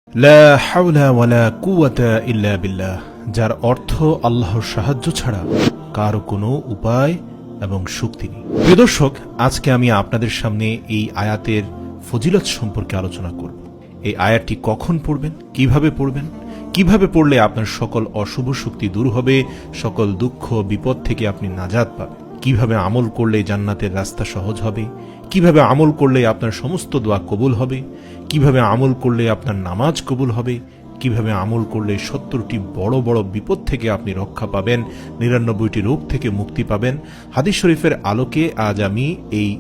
লা হাওলা ওয়ালা কুওয়াতা ইল্লা বিল্লাহ, যার অর্থ আল্লাহর সাহায্য ছাড়া কারো কোনো উপায় এবং শক্তি নেই। প্রিয় দর্শক, আজকে আমি আপনাদের সামনে এই আয়াতের ফজিলত সম্পর্কে আলোচনা করব। এই আয়াতটি কখন পড়বেন, কিভাবে পড়লে আপনার সকল অশুভ শক্তি দূর হবে, সকল দুঃখ বিপদ থেকে আপনি নাজাত পাবেন, কিভাবে আমল করলে জান্নাতের রাস্তা সহজ হবে, কিভাবে আমল করলে আপনার সমস্ত দোয়া কবুল হবে, কিভাবে আমল করলে আপনার নামাজ কবুল হবে, কিভাবে আমল করলে 70টি বড় বড় বিপদ থেকে আপনি রক্ষা পাবেন, 99টি রোগ থেকে মুক্তি পাবেন। হাদিস শরীফের আলোকে আজ আমি এই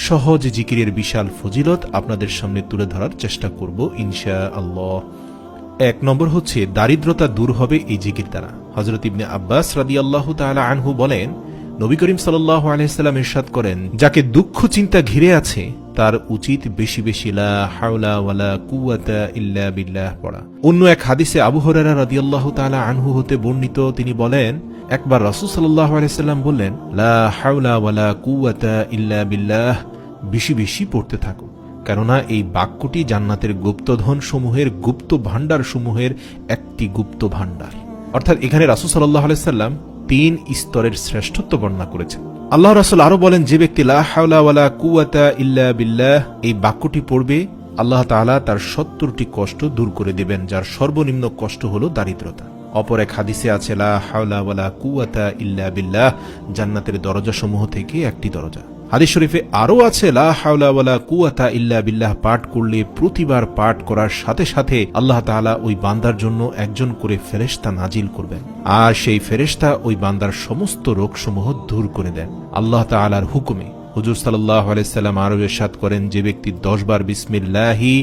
সহজ জিকিরের বিশাল ফজিলত আপনাদের সামনে তুলে ধরার চেষ্টা করব ইনশাআল্লাহ। 1 নম্বর হচ্ছে দারিদ্রতা দূর হবে এই জিকির দ্বারা। হযরত ইবনে আব্বাস রাদিয়াল্লাহু তাআলা আনহু বলেন, নবী করিম সাল্লাল্লাহু আলাইহি সাল্লাম ইরশাদ করেন, যাকে দুঃখ চিন্তা ঘিরে আছে তার উচিত বেশি বেশি লা হাওলা ওয়ালা কুওয়াতা ইল্লা বিল্লাহ পড়া। অন্য এক হাদিসে আবু হুরায়রা রাদিয়াল্লাহু তাআলা আনহু হতে বর্ণিত, তিনি বলেন, একবার রাসূল সাল্লাল্লাহু আলাইহি সাল্লাম বললেন, লা হাওলা ওয়ালা কুওয়াতা ইল্লা বিল্লাহ, বেশি বেশি পড়তে থাকো, কেননা এই বাক্যটি জান্নাতের গুপ্তধন সমূহের, গুপ্ত ভান্ডার সমূহের একটি গুপ্ত ভান্ডার। অর্থাৎ এখানে রাসূল সাল্লাল্লাহু আলাইহি সাল্লাম 3 স্তরের শ্রেষ্ঠত্ব বর্ণনা করেছেন। আল্লাহ রাসূল আরো বলেন, যে ব্যক্তি লা হাওলা ওয়ালা কুওয়াতা ইল্লা বিল্লাহ এই বাক্যটি পড়বে, আল্লাহ তাআলা তার 70টি কষ্ট দূর করে দেবেন, যার সর্বনিম্ন কষ্ট হলো দারিদ্রতা। অপর এক হাদিসে আছে, লা হাওলা ওয়ালা কুওয়াতা ইল্লা বিল্লাহ জান্নাতের দরজা সমূহ থেকে একটি দরজা। হাদিস শরীফে আরো আছে, লা হাওলা ওয়ালা কুওয়াতা ইল্লা বিল্লাহ পাঠ করলে প্রতিবার পাঠ করার সাথে সাথে আল্লাহ তাআলা ওই বান্দার জন্য একজন করে ফেরেশতা নাজিল করবেন, আর সেই ফেরেশতা ওই বান্দার সমস্ত রোগসমূহ দূর করে দেন আল্লাহ তাআলার হুকুমে। হুজুর সাল্লাল্লাহু আলাইহি সাল্লাম আরো ইরশাদ করেন, যে ব্যক্তি 10 বার বিসমিল্লাহি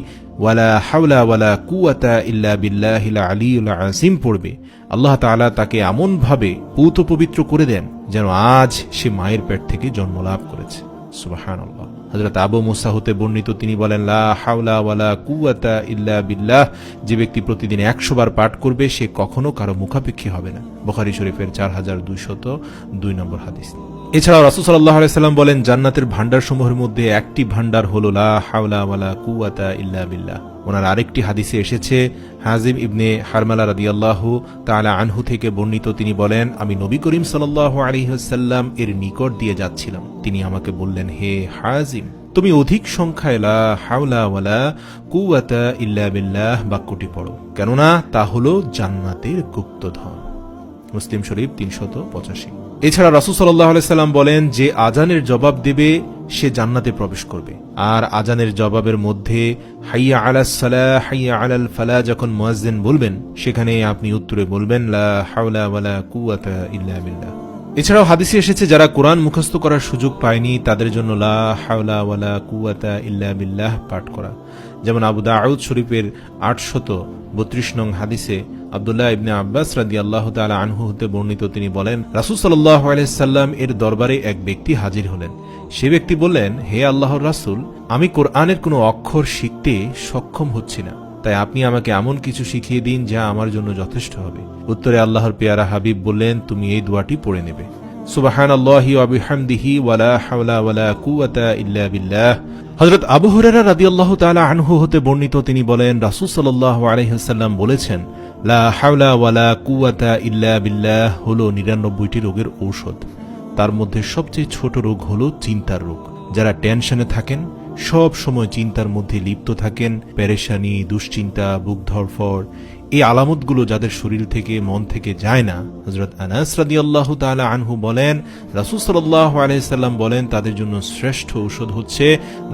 ওয়ালা হাওলা ওয়ালা কুওয়াতা ইল্লা বিল্লাহিল আলিয়্যিল আযীম পড়বে, আল্লাহ তাআলা তাকে এমন ভাবে পূত পবিত্র করে দেন যেন আজ সে মায়ের পেট থেকে জন্ম লাভ করেছে। সুবহানাল্লাহ। হযরত আবু মুসা হতে বর্ণিত, তিনি বলেন, লা হাওলা ওয়ালা কুওয়াতা ইল্লা বিল্লাহ, যে ব্যক্তি প্রতিদিন 100 বার পাঠ করবে সে কখনো কারো মুখাপেক্ষী হবে না। বুখারী শরীফের 4202 নম্বর হাদিস। এছাড়াও রাসূল সাল্লাল্লাহু আলাইহি সাল্লাম বলেন, জান্নাতের ভান্ডারসমূহের মধ্যে একটি ভান্ডার হলো লা হাওলা ওয়ালা কুওয়াতা ইল্লা বিল্লাহ। ওনার আরেকটি হাদিসে এসেছে, হাজিম ইবনে হারমালা রাদিয়াল্লাহু তাআলা আনহু থেকে বর্ণিত, তিনি বলেন, আমি নবী করিম সাল্লাল্লাহু আলাইহি ওয়াসাল্লাম এর নিকট দিয়ে যাচ্ছিলাম, তিনি আমাকে বললেন, হে হাজিম, তুমি অধিক সংখ্যায় লা হাওলা ওয়ালা কুওয়াতা ইল্লা বিল্লাহ বাক্যটি পড়ো, কেননা তা হলো জান্নাতের গুপ্তধন। মুসলিম শরীফ 385। এছাড়া রাসূল সাল্লাল্লাহু আলাইহি সাল্লাম বলেন, যে আজানের জবাব দেবে সে জান্নাতে প্রবেশ করবে। আর আজানের জবাবের মধ্যে হাইয়া আলাস সালাহ হাইয়া আলাল ফালাহ যখন মুয়াজ্জিন বলবেন, সেখানে আপনি উত্তরে বলবেন, লা হাওলা ওয়ালা কুওয়াতা ইল্লা বিল্লাহ। এছাড়াও হাদিসে এসেছে, যারা কোরআন মুখস্থ করার সুযোগ পায়নি তাদের জন্য লা হাওলা ওয়ালা কুওয়াতা ইল্লা বিল্লাহ পাঠ করা। যেমন আবু দাউদ শরীফের 832 নং হাদিসে আব্দুল্লাহ ইবনে আব্বাস রাদিয়াল্লাহু তাআলা আনহু হতে বর্ণিত, তিনি বলেন, রাসূল সাল্লাল্লাহু আলাইহি সাল্লাম এর দরবারে এক ব্যক্তি হাজির হলেন। সে ব্যক্তি বললেন, হে আল্লাহর রাসূল, আমি কোরআনের কোনো অক্ষর শিখতে সক্ষম হচ্ছি না, তাই আপনি আমাকে এমন কিছু শিখিয়ে দিন যা আমার জন্য যথেষ্ট হবে। উত্তরে আল্লাহর পেয়ারা হাবিব বললেন, তুমি এই দোয়াটি পড়ে নেবে, সুবহানাল্লাহি ওয়া বিহামদিহি ওয়ালা হাওলা ওয়ালা কুওয়াতা ইল্লা বিল্লাহ। হযরত আবু হুরায়রা রাদিয়াল্লাহু তাআলা আনহু হতে বর্ণিত, তিনি বলেন, রাসূল সাল্লাল্লাহু আলাইহি ওয়াসাল্লাম বলেছেন, লা হাওলা ওয়ালা কুওয়াতা ইল্লা বিল্লাহ হলো 99টি রোগের ঔষধ। তার মধ্যে সবচেয়ে ছোট রোগ হলো চিন্তার রোগ। যারা টেনশনে থাকেন, সব সময় চিন্তার মধ্যে লিপ্ত থাকেন, পেরেশানি, দুশ্চিন্তা, বুক ধড়ফড়, এই আলামতগুলো যাদের শরীর থেকে মন থেকে যায় না, হযরত আনাস রাদিয়াল্লাহু তাআলা আনহু বলেন, রাসূল সাল্লাল্লাহু আলাইহি সাল্লাম বলেন, তাদের জন্য শ্রেষ্ঠ ঔষধ হচ্ছে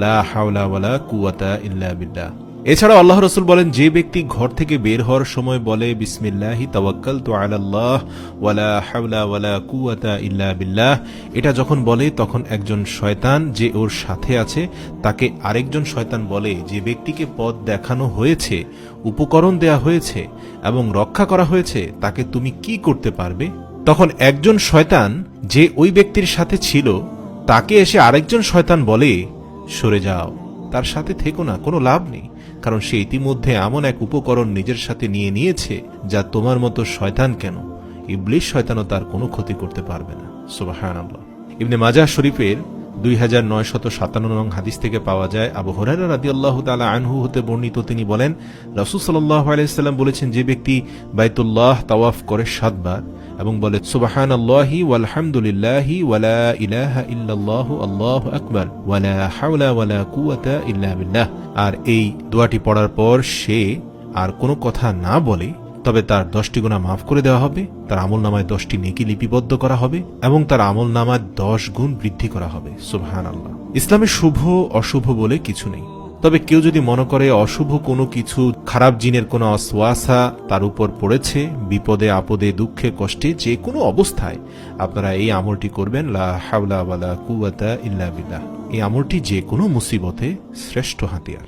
লা হাওলা ওয়ালা কুওয়াতা ইল্লা বিল্লাহ। এছাড়াও আল্লাহ রাসূল বলেন, যে ব্যক্তি ঘর থেকে বের হওয়ার সময় বলে, বিসমিল্লাহি তাওয়াক্কালতু আলাল্লাহ ওয়ালা হাওলা ওয়ালা কুওয়াতা ইল্লা বিল্লাহ, এটা যখন বলে তখন একজন শয়তান যে ওর সাথে আছে তাকে আরেকজন শয়তান বলে, যে ব্যক্তিকে পথ দেখানো হয়েছে, উপকরণ দেয়া হয়েছে এবং রক্ষা করা হয়েছে, তাকে তুমি কি করতে পারবে? তখন একজন শয়তান যে ওই ব্যক্তির সাথে ছিল তাকে এসে আরেকজন শয়তান বলে, সরে যাও, তার সাথে থেকো না, কোনো লাভ নেই, কারণ সে ইতিমধ্যে এমন এক উপকরণ নিজের সাথে নিয়ে নিয়েছে যা তোমার মতো শয়তান কেন, ইবলিস শয়তানও তার কোনো ক্ষতি করতে পারবে না। সুবহানাল্লাহ। ইবনে মাজাহ শরীফের 2957 নং হাদিস থেকে পাওয়া যায়, আবু হুরায়রা রাদিয়াল্লাহু তাআলা আনহু হতে বর্ণিত, তিনি বলেন, রাসূল সাল্লাল্লাহু আলাইহি সাল্লাম বলেছেন, যে ব্যক্তি বাইতুল্লাহ তাওয়াফ করে 7 বার এবং বলে সুবহানাল্লাহি ওয়ালহামদুলিল্লাহি ওয়ালা ইলাহা ইল্লাল্লাহু আল্লাহু আকবার ওয়ালা হাওলা ওয়ালা কুওয়াতা ইল্লা বিল্লাহ, আর এই দোয়াটি পড়ার পর সে আর কোনো কথা না বলে, তবে তার 10টি গুনাহ মাফ করে দেওয়া হবে, তার আমলনামায় 10টি নেকি লিপিবদ্ধ করা হবে এবং তার আমলনামায় 10 গুণ বৃদ্ধি করা হবে। সুবহানাল্লাহ। ইসলামে শুভ অশুভ বলে কিছু নেই, তবে কেউ যদি মনে করে অশুভ কোনো কিছু, খারাপ জিনের কোনো ওয়াসওয়াসা তার উপর পড়েছে, বিপদে আপদে দুঃখে কষ্টে যে কোনো অবস্থায় আপনারা এই আমলটি করবেন, লা হাওলা ওয়ালা কুওয়াতা ইল্লা বিল্লাহ। এই আমলটি যে কোনো মুসিবতে শ্রেষ্ঠ হাতিয়ার।